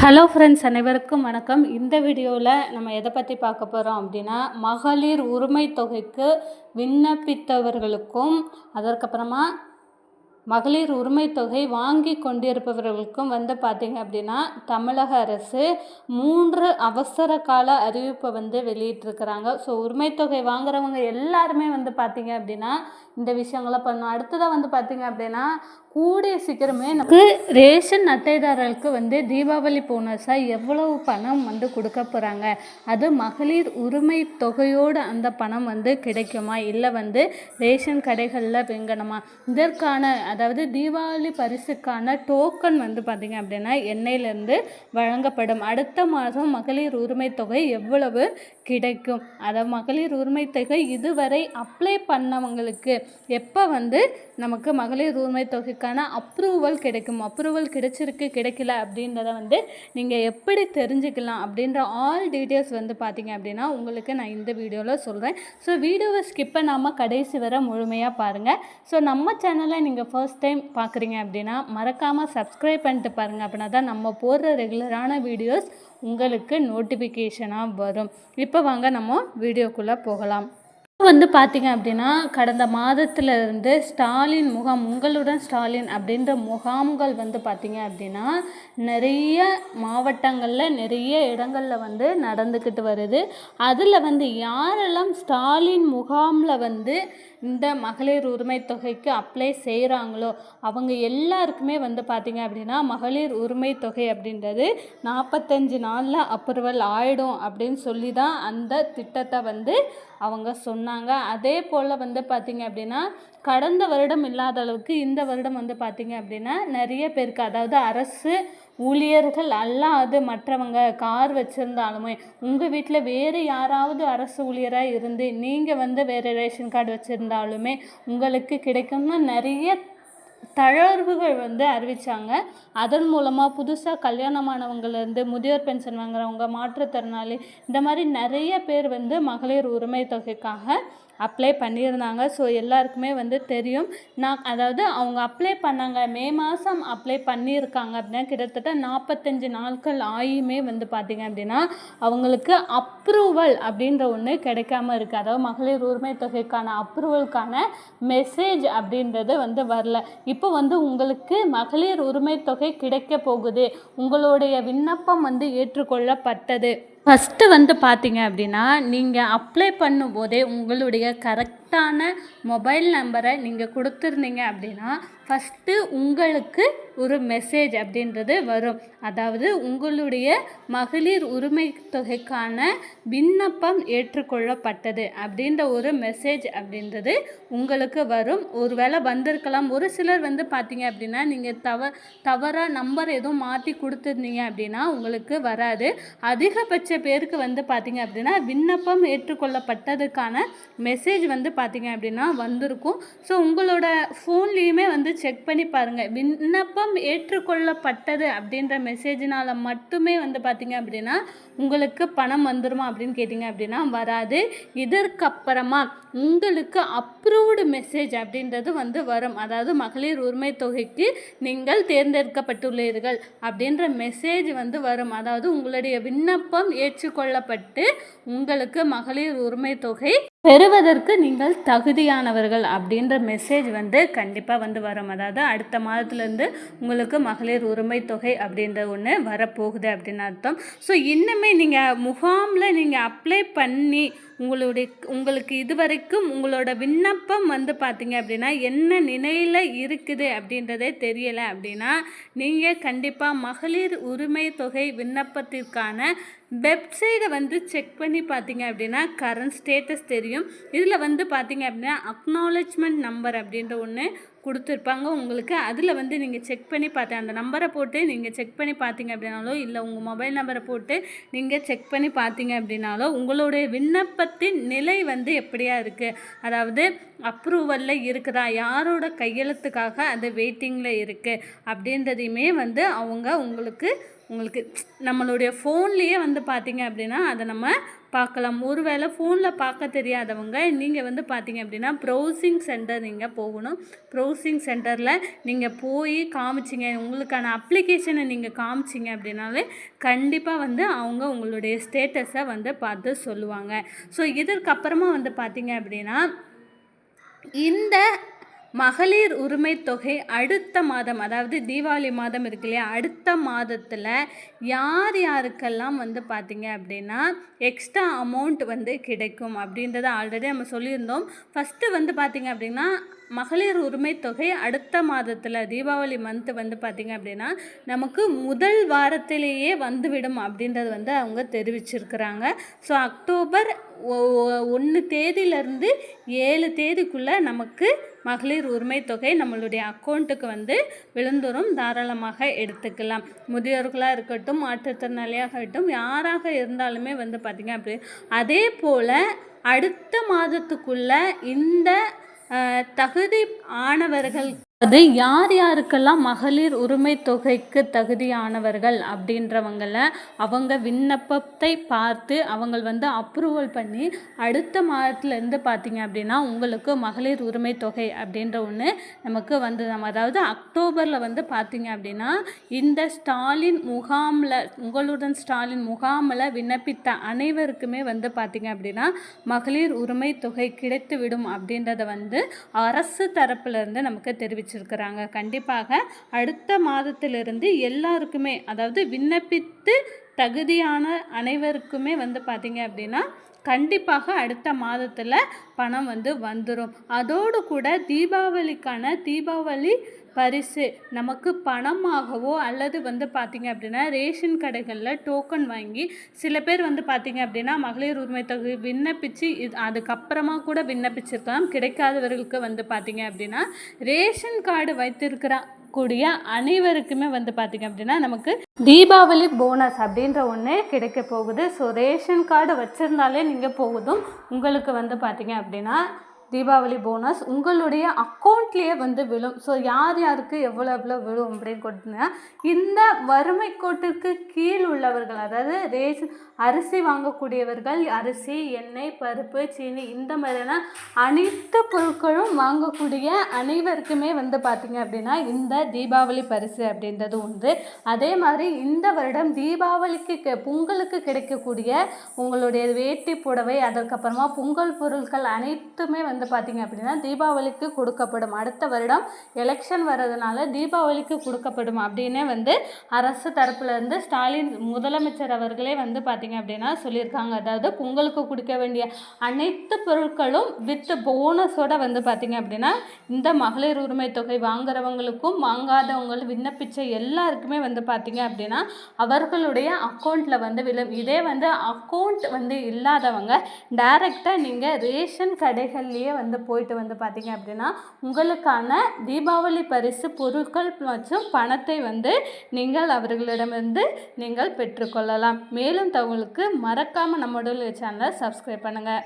Hello friends, அனைவருக்கும் வணக்கம். இந்த வீடியோவில் நம்ம எதை பற்றி பார்க்க போகிறோம் அப்படின்னா, மகளிர் உரிமை தொகைக்கு விண்ணப்பித்தவர்களுக்கும் அதற்கப்புறமா மகளிர் உரிமை தொகை வாங்கி கொண்டிருப்பவர்களுக்கும் பார்த்திங்க அப்படின்னா, தமிழக அரசு 3 அவசர கால அறிவிப்பை வெளியிட்டிருக்கிறாங்க. ஸோ உரிமை தொகை வாங்குறவங்க எல்லாருமே பார்த்திங்க அப்படின்னா இந்த விஷயங்களை பண்ணணும். அடுத்ததாக பார்த்திங்க அப்படின்னா, கூடிய சீக்கிரமே நமக்கு ரேஷன் அட்டைதாரர்களுக்கு தீபாவளி போனஸாக எவ்வளவு பணம் கொடுக்க போகிறாங்க, அது மகளிர் உரிமை தொகையோடு அந்த பணம் கிடைக்குமா, இல்லை ரேஷன் கடைகளில் வாங்கணுமா, இதற்கான அதாவது தீபாவளி பரிசுக்கான டோக்கன் பார்த்திங்க அப்படின்னா எண்ணெயிலேருந்து வழங்கப்படும். அடுத்த மாதம் மகளிர் உரிமை தொகை எவ்வளவு கிடைக்கும், அதாவது மகளிர் உரிமை தொகை இதுவரை அப்ளை பண்ணவங்களுக்கு எப்போ நமக்கு மகளிர் உரிமை தொகைக்கான அப்ரூவல் கிடைக்கும், அப்ரூவல் கிடைச்சிருக்கு கிடைக்கல அப்படின்றத நீங்கள் எப்படி தெரிஞ்சுக்கலாம் அப்படின்ற ஆல் டீட்டெயில்ஸ் பார்த்திங்க அப்படின்னா உங்களுக்கு நான் இந்த வீடியோவில் சொல்கிறேன். ஸோ வீடியோவை ஸ்கிப் பண்ணாமல் கடைசி வரை முழுமையாக பாருங்கள். ஸோ நம்ம சேனலை நீங்கள் ஃபர்ஸ்ட் டைம் பார்க்குறீங்க அப்படின்னா மறக்காமல் சப்ஸ்கிரைப் பண்ணிட்டு பாருங்கள். அப்படின்னா தான் நம்ம போடுற ரெகுலரான வீடியோஸ் உங்களுக்கு நோட்டிஃபிகேஷனாக வரும். இப்போ வாங்க நம்ம வீடியோக்குள்ளே போகலாம். பார்த்திங்க அப்படின்னா கடந்த மாதத்திலிருந்து ஸ்டாலின் முகாம், உங்களுடன் ஸ்டாலின் அப்படின்ற முகாம்கள் பார்த்திங்க அப்படின்னா நிறைய மாவட்டங்களில் நிறைய இடங்களில் நடந்துக்கிட்டு வருது. அதில் யாரெல்லாம் ஸ்டாலின் முகாமில் இந்த மகளிர் உரிமை தொகைக்கு அப்ளை செய்கிறாங்களோ அவங்க எல்லாருக்குமே பார்த்திங்க அப்படின்னா மகளிர் உரிமை தொகை அப்படின்றது 45 நாளில் அப்ரூவல் ஆகிடும் அப்படின்னு சொல்லி தான் அந்த திட்டத்தை அவங்க சொன்னாங்க. அதே போல் பார்த்திங்க அப்படின்னா கடந்த வருடம் இல்லாத அளவுக்கு இந்த வருடம் பார்த்திங்க அப்படின்னா நிறைய பேருக்கு, அதாவது அரசு ஊழியர்கள் அல்லாது மற்றவங்க கார் வச்சுருந்தாலுமே, உங்கள் வீட்டில் வேறு யாராவது அரசு ஊழியராக இருந்து நீங்கள் வேறு ரேஷன் கார்டு வச்சுருந்தாலுமே உங்களுக்கு கிடைக்கும்னு நிறைய தளர்வுகள் அறிவித்தாங்க. அதன் மூலமாக புதுசாக கல்யாணமானவங்கலேருந்து முதியோர் பென்ஷன் வாங்குறவங்க, மாற்றுத்திறனாளி, இந்த மாதிரி நிறைய பேர் மகளிர் உரிமை தொகைக்காக அப்ளை பண்ணியிருந்தாங்க. ஸோ எல்லாருக்குமே தெரியும். அதாவது அவங்க அப்ளை பண்ணாங்க, மே மாதம் அப்ளை பண்ணியிருக்காங்க அப்படின்னா கிட்டத்தட்ட 45 நாட்கள் ஆகியுமே பார்த்திங்க அப்படின்னா அவங்களுக்கு அப்ரூவல் அப்படின்ற ஒன்று கிடைக்காம இருக்குது. அதாவது மகளிர் உரிமை தொகைக்கான அப்ரூவலுக்கான மெசேஜ் அப்படின்றது வரல. இப்போ உங்களுக்கு மகளிர் உரிமை தொகை கிடைக்க போகுது, உங்களுடைய விண்ணப்பம் ஏற்றுக்கொள்ளப்பட்டது. ஃபஸ்ட்டு பார்த்திங்க அப்படின்னா நீங்கள் அப்ளை பண்ணும்போதே உங்களுடைய கரெக்டான மொபைல் நம்பரை நீங்கள் கொடுத்துருந்தீங்க அப்படின்னா ஃபஸ்ட்டு உங்களுக்கு ஒரு மெசேஜ் அப்படின்றது வரும். அதாவது உங்களுடைய மகளிர் உரிமை தொகைக்கான விண்ணப்பம் ஏற்றுக்கொள்ளப்பட்டது அப்படின்ற ஒரு மெசேஜ் அப்படின்றது உங்களுக்கு வரும். ஒருவேளை வந்திருக்கலாம். ஒரு சிலர் பார்த்திங்க அப்படின்னா நீங்கள் தவறாக நம்பர் எதுவும் மாற்றி கொடுத்துருந்தீங்க அப்படின்னா உங்களுக்கு வராது. அதிகபட்ச பேருக்கு பார்த்திங்க அப்படின்னா விண்ணப்பம் ஏற்றுக்கொள்ளப்பட்டதுக்கான மெசேஜ் பார்த்திங்க அப்படின்னா வந்திருக்கும். ஸோ உங்களோட ஃபோன்லேயுமே செக் பண்ணி பாருங்கள். விண்ணப்பம் ஏற்றுக்கொள்ளப்பட்டது அப்படின்ற மெசேஜினால் மட்டுமே பார்த்திங்க அப்படின்னா உங்களுக்கு பணம் வந்துருமா அப்படின்னு கேட்டிங்க அப்படின்னா வராது. இதற்கப்புறமா உங்களுக்கு அப்ரூவ்டு மெசேஜ் அப்படின்றது வரும். அதாவது மகளிர் உரிமை தொகைக்கு நீங்கள் தேர்ந்தெடுக்கப்பட்டுள்ளீர்கள் அப்படின்ற மெசேஜ் வரும். அதாவது உங்களுடைய விண்ணப்பம் ஏற்றுக்கொள்ளப்பட்டு உங்களுக்கு மகளிர் உரிமை தொகை பெறுவதற்கு நீங்கள் தகுதியானவர்கள் அப்படின்ற மெசேஜ் கண்டிப்பாக வரும். அதாவது அடுத்த மாதத்துலேருந்து உங்களுக்கு மகளிர் உரிமை தொகை அப்படின்ற ஒன்று வரப்போகுது அப்படின்னு அர்த்தம். ஸோ இன்னுமே நீங்கள் முகாமில் நீங்கள் அப்ளை பண்ணி உங்களுக்கு இதுவரைக்கும் உங்களோட விண்ணப்பம் பார்த்திங்க அப்படின்னா என்ன நிலையில் இருக்குது அப்படின்றதே தெரியலை அப்படின்னா நீங்கள் கண்டிப்பாக மகளிர் உரிமை தொகை விண்ணப்பத்திற்கான வெப்சைட்டை செக் பண்ணி பார்த்திங்க அப்படின்னா கரண்ட் ஸ்டேட்டஸ் தெரியும். இதில் பார்த்திங்க அப்படின்னா அக்னாலஜ்மெண்ட் நம்பர் அப்படின்ற ஒன்று கொடுத்துருப்பாங்க உங்களுக்கு. அதில் நீங்கள் செக் பண்ணி பார்த்து அந்த நம்பரை போட்டு நீங்கள் செக் பண்ணி பார்த்தீங்க அப்படின்னாலோ, இல்லை உங்கள் மொபைல் நம்பரை போட்டு நீங்கள் செக் பண்ணி பார்த்தீங்க அப்படின்னாலோ உங்களுடைய விண்ணப்பத்தின் நிலை எப்படியா இருக்குது, அதாவது அப்ரூவலில் இருக்குதா, யாரோட கையெழுத்துக்காக அது வெயிட்டிங்கில் இருக்குது அப்படின்றதையுமே அவங்க உங்களுக்கு உங்களுக்கு நம்மளுடைய ஃபோன்லேயே வந்து பார்த்திங்க அப்படின்னா அதை நம்ம பார்க்கலாம். ஒருவேளை ஃபோனில் பார்க்க தெரியாதவங்க நீங்கள் வந்து பார்த்திங்க அப்படின்னா ப்ரௌசிங் சென்டர் நீங்கள் போகணும். ப்ரௌசிங் சென்டரில் நீங்கள் போய் காமிச்சிங்க, உங்களுக்கான அப்ளிகேஷனை நீங்கள் காமிச்சிங்க அப்படின்னாலே கண்டிப்பாக வந்து அவங்க உங்களுடைய ஸ்டேட்டஸை வந்து பார்த்து சொல்லுவாங்க. ஸோ இதற்கப்புறமா வந்து பார்த்திங்க அப்படின்னா இந்த மகளிர் உரிமை தொகை அடுத்த மாதம், அதாவது தீபாவளி மாதம் இருக்கு இல்லையா, அடுத்த மாதத்தில் யார் யாருக்கெல்லாம் வந்து பார்த்திங்க அப்படின்னா எக்ஸ்ட்ரா அமௌண்ட் வந்து கிடைக்கும் அப்படின்றத ஆல்ரெடி நம்ம சொல்லியிருந்தோம். ஃபஸ்ட்டு வந்து பார்த்திங்க அப்படின்னா மகளிர் உரிமை தொகை அடுத்த மாதத்தில் தீபாவளி மந்த்து வந்து பார்த்திங்க அப்படின்னா நமக்கு முதல் வாரத்திலேயே வந்துவிடும் அப்படின்றது வந்து அவங்க தெரிவிச்சிருக்கிறாங்க. ஸோ அக்டோபர் 1 தேதியிலேருந்து 7 தேதிக்குள்ளே நமக்கு மகளிர் உரிமை தொகை நம்மளுடைய அக்கௌண்ட்டுக்கு வந்து விழுந்துரும். தாராளமாக எடுத்துக்கலாம். முதியோர்களாக இருக்கட்டும், மாற்றுத்திறனாளியாக இருக்கட்டும், யாராக இருந்தாலுமே வந்து பார்த்திங்க அப்படி. அதே போல் அடுத்த மாதத்துக்குள்ளே இந்த தகுதி ஆனவர்கள், அது யார் யாருக்கெல்லாம் மகளிர் உரிமை தொகைக்கு தகுதியானவர்கள் அப்படின்றவங்கள அவங்க விண்ணப்பத்தை பார்த்து அவங்க வந்து அப்ரூவல் பண்ணி அடுத்த மாதத்துலேருந்து பார்த்திங்க அப்படின்னா உங்களுக்கு மகளிர் உரிமை தொகை அப்படின்ற ஒன்று நமக்கு வந்து அதாவது அக்டோபரில் வந்து பார்த்திங்க அப்படின்னா இந்த ஸ்டாலின் முகாமில், உங்களுடன் ஸ்டாலின் முகாமில் விண்ணப்பித்த அனைவருக்குமே வந்து பார்த்திங்க அப்படின்னா மகளிர் உரிமை தொகை கிடைத்துவிடும் அப்படின்றத வந்து அரசு தரப்புலேருந்து நமக்கு தெரிவிச்சிருக்கிறாங்க. கண்டிப்பாக அடுத்த மாதத்திலிருந்து எல்லாருக்குமே, அதாவது விண்ணப்பித்து தகுதியான அனைவருக்குமே வந்து பார்த்திங்க அப்படின்னா கண்டிப்பாக அடுத்த மாதத்தில் பணம் வந்து வந்துடும். அதோடு கூட தீபாவளிக்கான தீபாவளி பரிசு நமக்கு பணமாகவோ அல்லது வந்து பார்த்திங்க அப்படின்னா ரேஷன் கடைகளில் டோக்கன் வாங்கி சில பேர் வந்து பார்த்திங்க அப்படின்னா மகளிர் உரிமை தொகை விண்ணப்பித்து அதுக்கப்புறமா கூட விண்ணப்பிச்சிருக்கலாம். கிடைக்காதவர்களுக்கு வந்து பார்த்திங்க அப்படின்னா ரேஷன் கார்டு வைத்திருக்கிற கூடிய அனைவருக்குமே வந்து பார்த்திங்க அப்படின்னா நமக்கு தீபாவளி போனஸ் அப்படின்ற ஒன்று கிடைக்க போகுது. ஸோ ரேஷன் கார்டு வச்சுருந்தாலே நீங்கள் போகுதும் உங்களுக்கு வந்து பார்த்திங்க அப்படின்னா தீபாவளி போனஸ் உங்களுடைய அக்கௌண்ட்லேயே வந்து விழும். ஸோ யார் யாருக்கு எவ்வளோ எவ்வளோ விழும் அப்படின்னு கொடுத்தீங்கன்னா இந்த வறுமை கோட்டுக்கு கீழ் உள்ளவர்கள், அதாவது ரேஷன் அரிசி வாங்கக்கூடியவர்கள், அரிசி, எண்ணெய், பருப்பு, சீனி இந்த மாதிரியான அனைத்து பொருட்களும் வாங்கக்கூடிய அனைவருக்குமே வந்து பார்த்திங்க அப்படின்னா இந்த தீபாவளி பரிசு அப்படின்றது உண்டு. அதே மாதிரி இந்த வருடம் தீபாவளிக்கு பொங்கலுக்கு கிடைக்கக்கூடிய உங்களுடைய வேட்டி புடவை, அதற்கப்புறமா பொங்கல் பொருட்கள் அனைத்துமே வந்து பார்த்திங்க அப்படின்னா தீபாவளிக்கு கொடுக்கப்படும். அடுத்த வருடம் எலெக்ஷன் வர்றதுனால தீபாவளிக்கு கொடுக்கப்படும் அப்படின்னே வந்து அரசு தரப்புலேருந்து ஸ்டாலின் முதலமைச்சர் அவர்களே வந்து பார்த்திங்க அப்படின்னா சொல்லியிருக்காங்க. அதாவது பொங்கலுக்கு கொடுக்க வேண்டிய அனைத்து பொருட்களும் வித் போனஸோட வந்து பார்த்திங்க அப்படின்னா இந்த மகளிர் உரிமை தொகை வாங்குறவங்களுக்கும் வாங்காதவங்களும் விண்ணப்பிச்ச எல்லாருக்குமே வந்து பார்த்திங்க அப்படின்னா அவர்களுடைய அக்கௌண்ட்டில் வந்து இதே வந்து அக்கௌண்ட் வந்து இல்லாதவங்க டைரெக்டாக நீங்கள் ரேஷன் கடைகள்லேயே வந்து போயிட்டு வந்து பார்த்திங்க அப்படின்னா உங்களுக்கான தீபாவளி பரிசு பொருட்கள் மற்றும் பணத்தை வந்து நீங்கள் அவர்களிடமிருந்து நீங்கள் பெற்றுக்கொள்ளலாம். மேலும் தகவலுக்கு மறக்காமல் நம்மளுடைய சேனலை சப்ஸ்கிரைப் பண்ணுங்கள்.